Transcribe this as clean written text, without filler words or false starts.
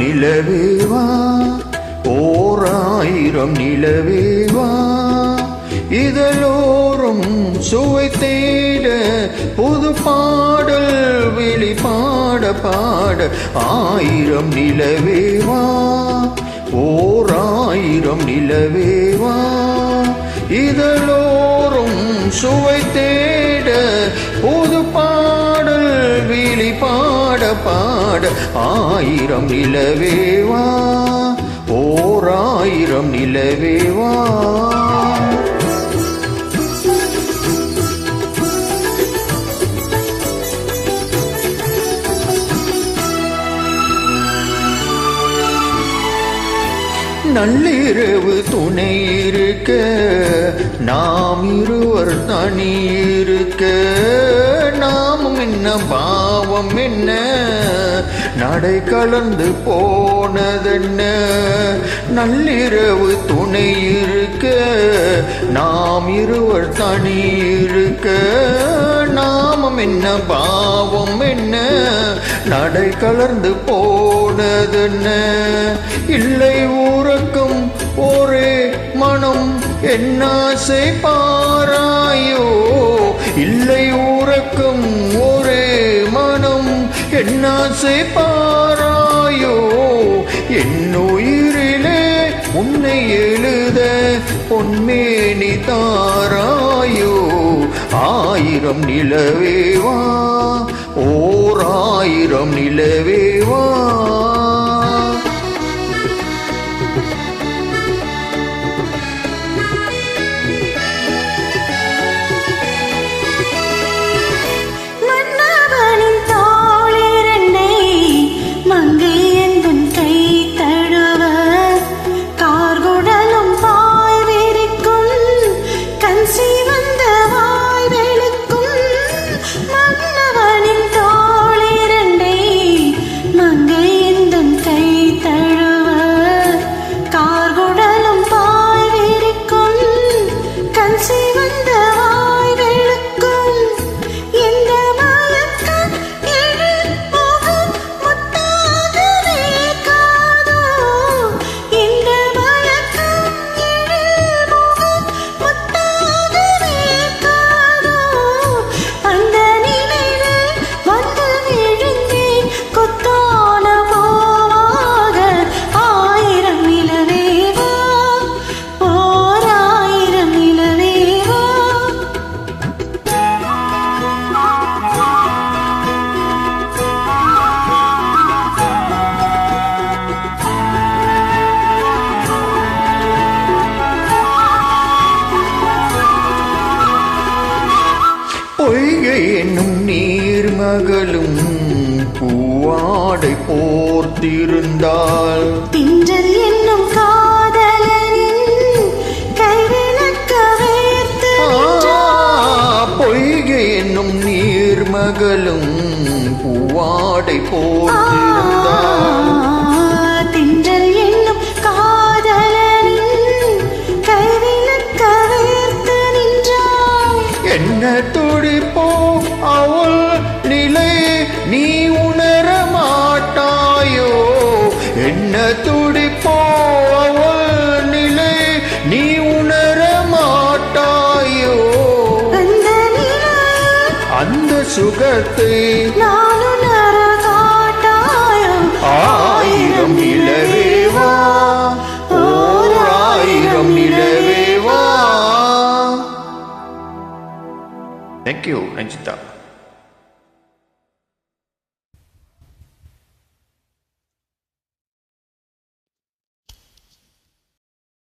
நிலவேவா ஓராயிரம் நிலவேவா இதழோறும் சுவை தேட புது பாடல் வெளிப்பாட பாட ஆயிரம் நிலவேவா ஓராயிரம் நிலவேவா இதழோறும் சுவை தேட புது பாடல் வெளிப்பாட பாட ஆயிரம் நிலவேவா ஓராயிரம் நிலவேவா நள்ளிரவு துணை இருக்க நாம் இருவர் தனி இருக்க நாமும் என்ன பாவம் என்ன நடை கலந்து போனதென்ன நள்ளிரவு துணை இருக்க நாம் இருவர் தனி இருக்க நாமும் என்ன பாவம் என்ன நடை கலர்ந்து போனதென்ன இல்லை ஊரக்கும் ஒரே மனம் என்னாசை பாராயோ இல்லை ஊரக்கும் ஒரே மனம் என்னாசை பாராயோ என்னுயிரிலே உன்னை எழுத பொன்மேனி தாராயோ ஆயிரம் நிலவேவா ஓராயிரம் நிலவேவா பொய்கை என்னும் நீர்மகளும் பூவாடை போர்த்திருந்தால் திங்கள் என்னும் காதலனின் கைவிளக்க வேர்த்து பொய்கை என்னும் நீர்மகளும் பூவாடை போர்த்திருந்தால் திங்கள் என்னும் காதலனின் கைவிளக்க வேர்த்து நின்றாள் என்ன துடிப்போ அவள் நிலை நீ உணர மாட்டாயோ என்ன துடிப்போ அவள் நிலை நீ உணர மாட்டாயோ அந்த சுகத்தை நான் உணர காட்டாயோ ஆயிரம் நிலவேவா ஓராயிரம் நிலவேவா. Thank you, Ranjita.